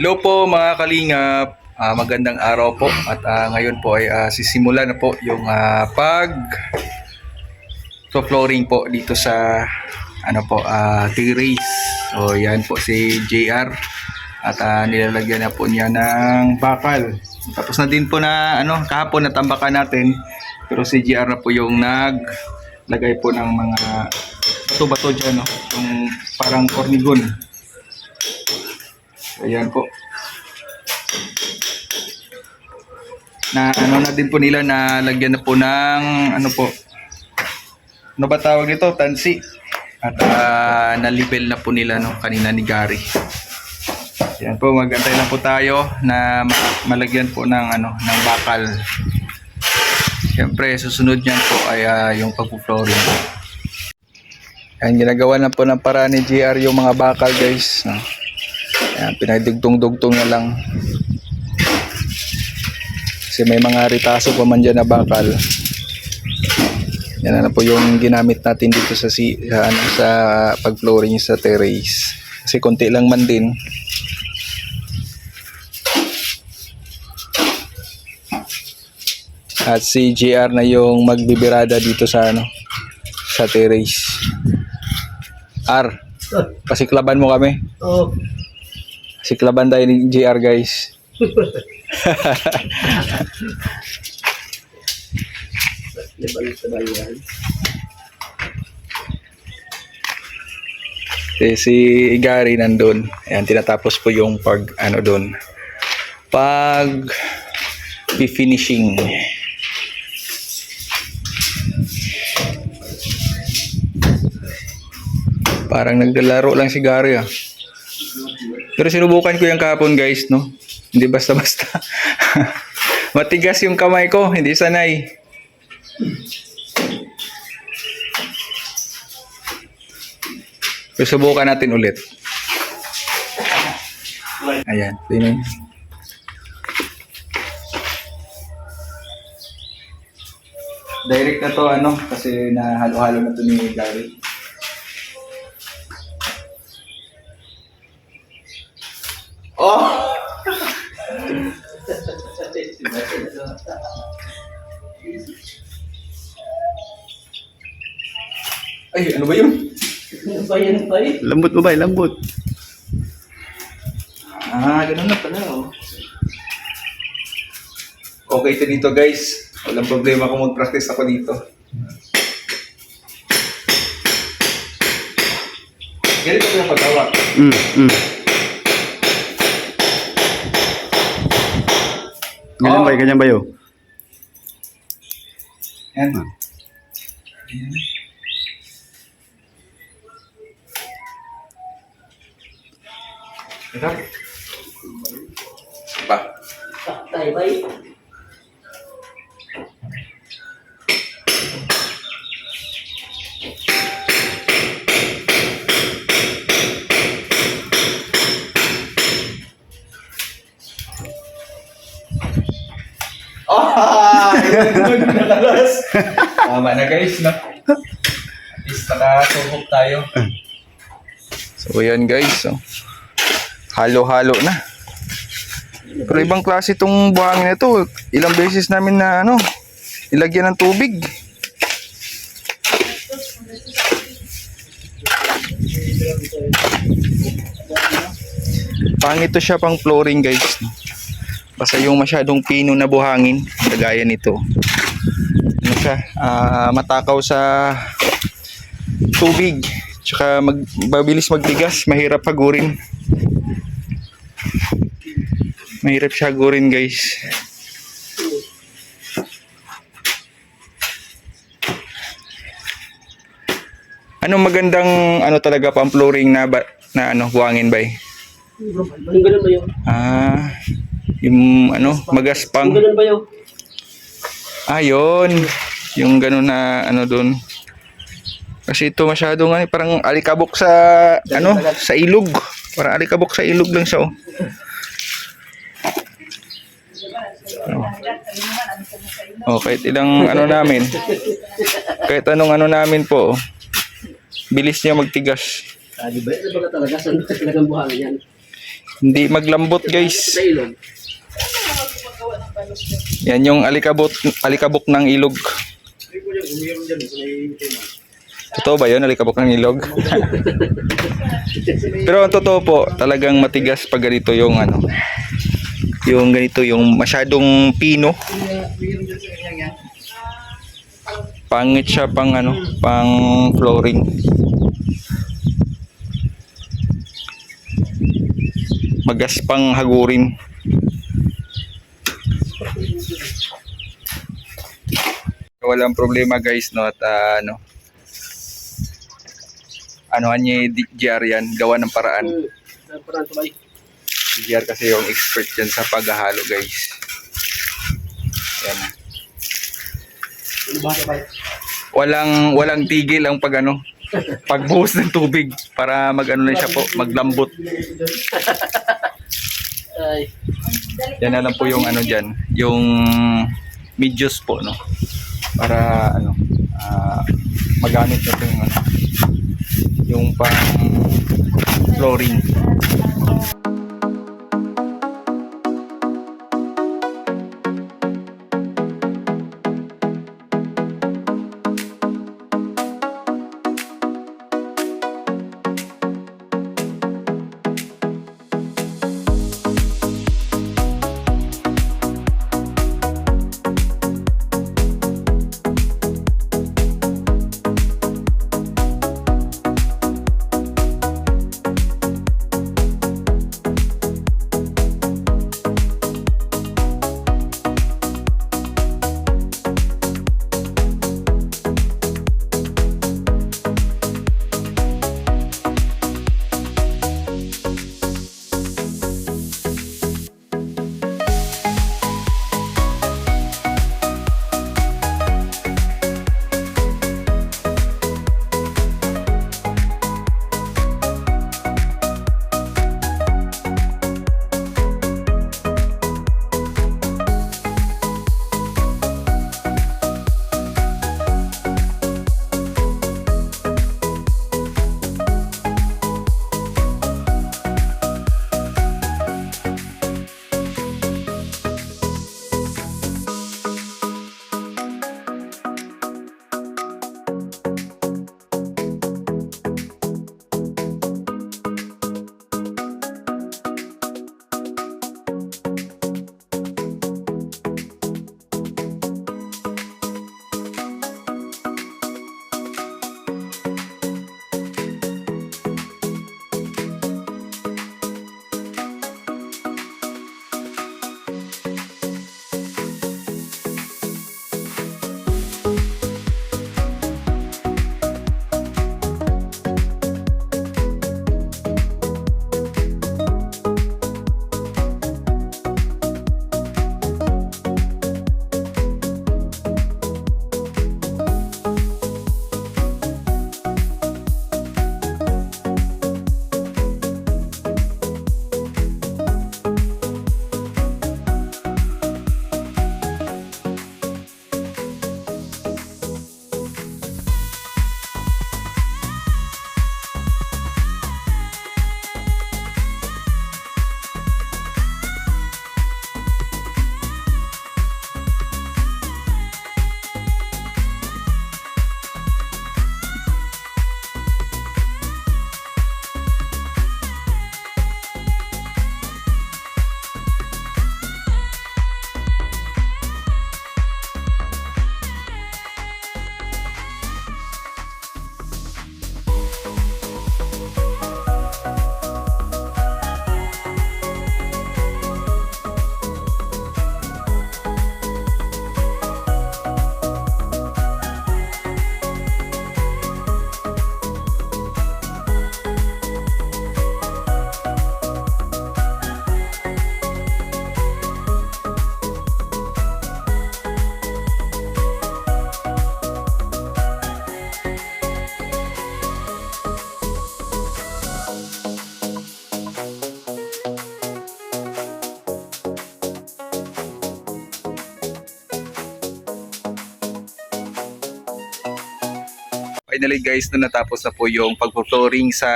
Hello po mga kalingap, magandang araw po at ngayon po ay sisimula na po yung flooring po dito sa terrace. So yan po si JR at nilalagyan na po niya ng bakal. Tapos na din po na kahapon natambakan natin, pero si JR na po yung naglagay po ng mga bato-bato dyan, yung parang cornigon. Ayan po. Na na din po nila na lagyan na po ng ano ba tawag ito? Tansi. At na-level na po nila kanina ni Gary. Ayan po, mag-antay lang po tayo na malagyan po ng ng bakal. Siyempre, susunod niyan po ay yung pagpo-flooring. Ayan, ginagawa na po ng paraan ni JR yung mga bakal, guys. Ayan, pinagdugtong-dugtong na lang. Kasi may mga ritaso pa man dyan na bakal. Yan na po yung ginamit natin dito sa pag-flooring sa terrace. Kasi konti lang man din. At si JR na yung magbibirada dito sa sa terrace. Pasiklaban mo kami. Oo. Siklaban tayo ni JR, guys. Si Gary nandun. Ayan, tinatapos po yung doon. Finishing. Parang naglalaro lang si Gary. Pero sinubukan ko yung kahapon, guys, Hindi basta-basta. Matigas yung kamay ko, hindi sanay. So, subukan natin ulit. Ayan, tingnan. Direct na to, kasi nahalo-halo na to ni Gary. Oh! Ay, ano ba yun? Ano ba yan, Tay? Lambot mo ba? Lambot. Ganun na pala, Okay ito dito, guys. Walang problema kung mag-practice ako dito. Ganito ko yung paggawa. Ganyan ba yun? Yan. Ito. Pa. Tay, bay. Yun, nakalas. Tama na, guys, At least nakasubok tayo. So, yan, guys. Halo-halo na. Pero ibang klase itong buhangin na ito. Ilang beses namin na, ilagyan ng tubig. Pangit to siya pang flooring, guys. Basta yung masyadong pino na buhangin, kagaya nito. Matakaw sa tubig. Tsaka mabilis magtigas, mahirap hagurin. Mahirap siya hagurin, guys. Anong magandang talaga pang flooring na buhangin ba eh? Anong ganun ba yun? Yung magaspang. Anong ganun ba yun? Yun. Yung gano'n na doon. Kasi ito masyadong parang alikabok sa sa ilog. Parang alikabok sa ilog lang siya, kahit ilang namin. Kahit anong namin po. Bilis niya magtigas. Di ba? Ano ba talaga? Saan ba talagang buhangin yan? Hindi maglambot guys. Sa ilog. Yan yung alikabok ng ilog. Totoo ba yun, alikabok ng ilog? Pero ang totoo po, talagang matigas pag ganito yung ano. Yung ganito, yung masyadong pino. Pangit siya pang ano, pang flooring. Magaspang hagurin. Walang problema guys, no, at anuhan niya JR yan, gawa ng paraan. Parang tulay. Si JR kasi yung expert dyan sa paghahalo guys. Yan. Ano ba ito, bay? Walang tigil ang pagbuhos ng tubig para mag-ano na siya po, maglambot. Ay. Yan na lang po yung ano dyan, yung medios po, no, para magamit na po yung yung pang flooring. Finally guys, na natapos na po yung pag-flooring sa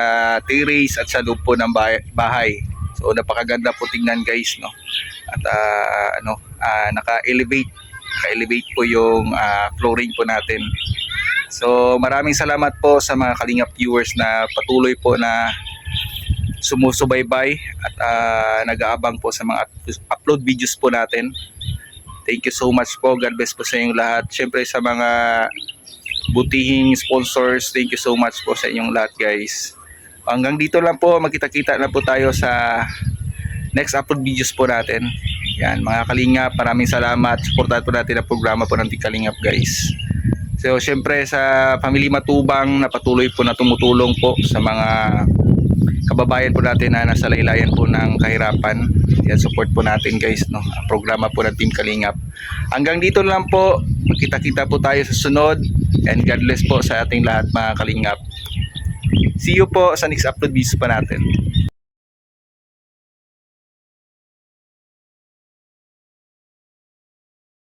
terrace at sa loob po ng bahay. So So napakaganda po tingnan guys, no. At naka-elevate po yung flooring po natin. So maraming salamat po sa mga Kalingap viewers na patuloy po na sumusubaybay at nag-aabang po sa mga upload videos po natin. Thank you so much po. God bless po sa inyong lahat. Siyempre sa mga butihing sponsors, thank you so much po sa inyong lahat guys. Hanggang dito lang po, magkita-kita na po tayo sa next upload videos po natin. Yan mga Kalingap, maraming salamat. Supportahan po natin ang programa po ng Team Kalingap guys. So syempre sa Family Matubang na patuloy po na tumutulong po sa mga kababayan po natin na nasa laylayan po ng kahirapan. Yan, support po natin guys, no, ang programa po ng Team Kalingap. Hanggang dito lang po, magkita-kita po tayo sa sunod, and God bless po sa ating lahat mga Kalingap. See you po sa next upload videos pa natin.